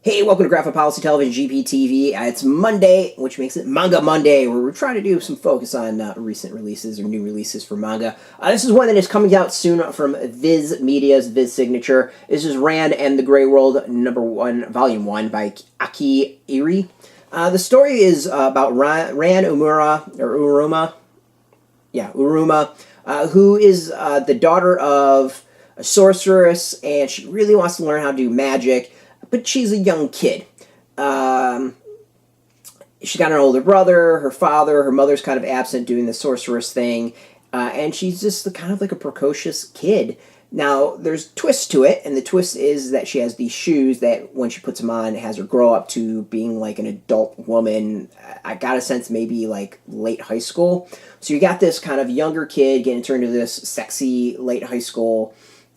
Hey, welcome to Graphic Policy Television, GPTV. It's Monday, which makes it Manga Monday, where we're trying to do some focus on recent releases or new releases for manga. This is one that is coming out soon from VIZ Media's VIZ Signature. This is Ran and the Grey World, Volume 1 by Aki Irie. The story is about Ran Uruma, who is the daughter of a sorceress, and she really wants to learn how to do magic. But she's a young kid. She's got an older brother, her father, her mother's kind of absent doing the sorceress thing, and she's just kind of like a precocious kid. Now, there's twists to it, and the twist is that she has these shoes that, when she puts them on, has her grow up to being like an adult woman. I got a sense maybe like late high school. So you got this kind of younger kid getting turned into this sexy late high school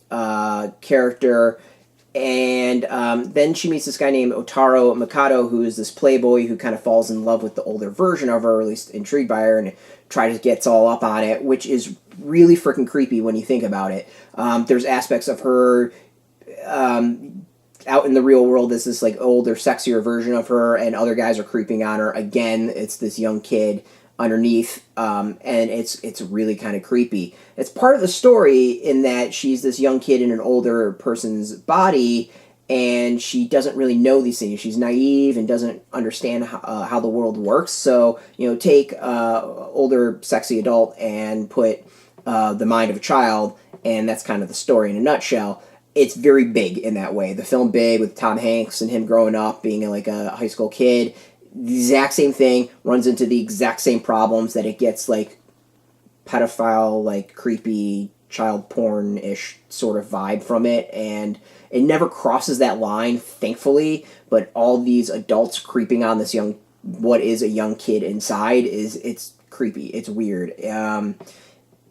character. And then she meets this guy named Otaro Mikado, who is this playboy who kind of falls in love with the older version of her, or at least intrigued by her, and tries to get all up on it, which is really freaking creepy when you think about it. There's aspects of her out in the real world as this like older, sexier version of her, and other guys are creeping on her. Again, it's this young kid underneath, and it's really kind of creepy. It's part of the story in that she's this young kid in an older person's body, and she doesn't really know these things. She's naive and doesn't understand how the world works. So, take older, sexy adult and put the mind of a child, and that's kind of the story in a nutshell. It's very big in that way. The film Big, with Tom Hanks and him growing up, being like a high school kid, the exact same thing, runs into the exact same problems, that it gets like pedophile, like creepy child porn-ish sort of vibe from it, and it never crosses that line, thankfully. But all these adults creeping on this what is a young kid inside, it's creepy, it's weird.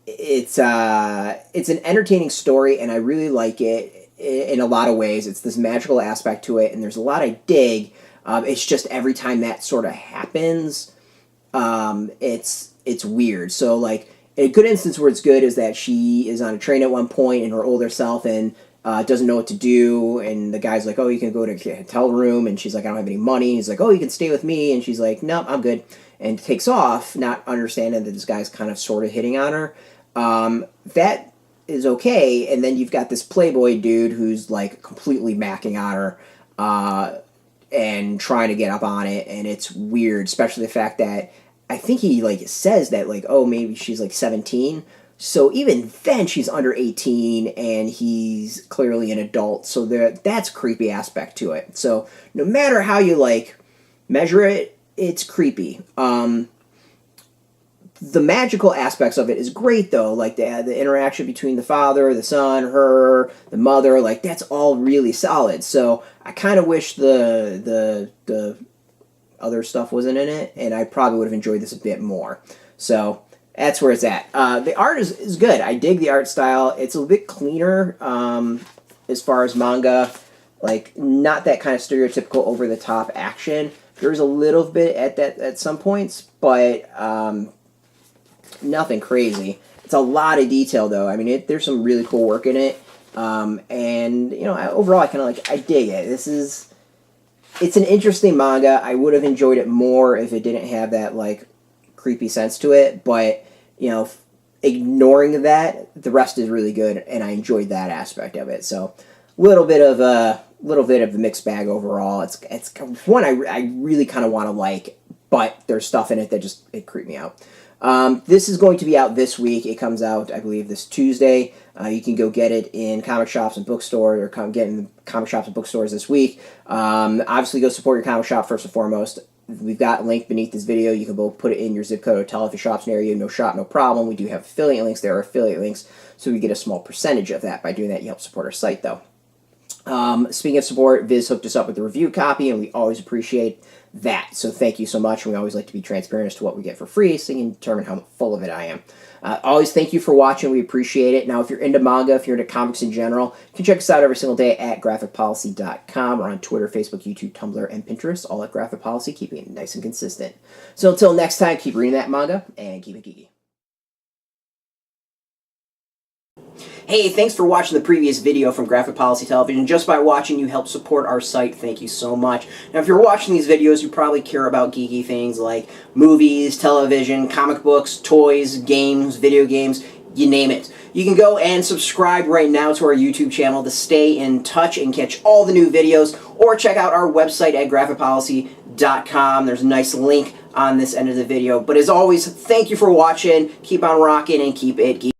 It's an entertaining story, and I really like it in a lot of ways. It's this magical aspect to it, and there's a lot I dig. It's just every time that sort of happens, it's weird. So, like, a good instance where it's good is that she is on a train at one point in her older self and doesn't know what to do, and the guy's like, oh, you can go to a hotel room, and she's like, I don't have any money. He's like, oh, you can stay with me, and she's like, nope, I'm good, and takes off, not understanding that this guy's kind of sort of hitting on her. That is okay, and then you've got this playboy dude who's like completely macking on her, and trying to get up on it, and it's weird, especially the fact that I think he like says that like, oh, maybe she's like 17, so even then she's under 18, and he's clearly an adult, so that's a creepy aspect to it. So no matter how you like measure it, it's creepy. The magical aspects of it is great, though, like the interaction between the father, the son, her, the mother, like that's all really solid. So I kind of wish the other stuff wasn't in it, and I probably would have enjoyed this a bit more. So that's where it's at. The art is good. I dig the art style. It's a bit cleaner as far as manga, like not that kind of stereotypical over-the-top action. There's a little bit at some points, but nothing crazy. It's a lot of detail, though. I mean, there's some really cool work in it, and overall, I kind of I dig it. It's an interesting manga. I would have enjoyed it more if it didn't have that like creepy sense to it. But ignoring that, the rest is really good, and I enjoyed that aspect of it. So, little bit of the mixed bag overall. It's one I really kind of want to like, but there's stuff in it that it creeped me out. This is going to be out this week. It comes out, I believe, this Tuesday. You can go get it in comic shops and bookstores, or get in comic shops and bookstores this week. Obviously, go support your comic shop first and foremost. We've got a link beneath this video. You can both put it in your zip code or tell if your shop's near you. No shop, no problem. We do have affiliate links. There are affiliate links, so we get a small percentage of that. By doing that, you help support our site, though. Speaking of support, Viz hooked us up with a review copy, and we always appreciate that. So thank you so much, and we always like to be transparent as to what we get for free, so you can determine how full of it I am. Always thank you for watching. We appreciate it. Now, if you're into manga, if you're into comics in general, you can check us out every single day at graphicpolicy.com. We're on Twitter, Facebook, YouTube, Tumblr, and Pinterest, all at Graphic Policy, keeping it nice and consistent. So until next time, keep reading that manga, and keep it geeky. Hey, thanks for watching the previous video from Graphic Policy Television. Just by watching, you help support our site. Thank you so much. Now, if you're watching these videos, you probably care about geeky things like movies, television, comic books, toys, games, video games, you name it. You can go and subscribe right now to our YouTube channel to stay in touch and catch all the new videos, or check out our website at graphicpolicy.com. There's a nice link on this end of the video. But as always, thank you for watching. Keep on rocking and keep it geeky.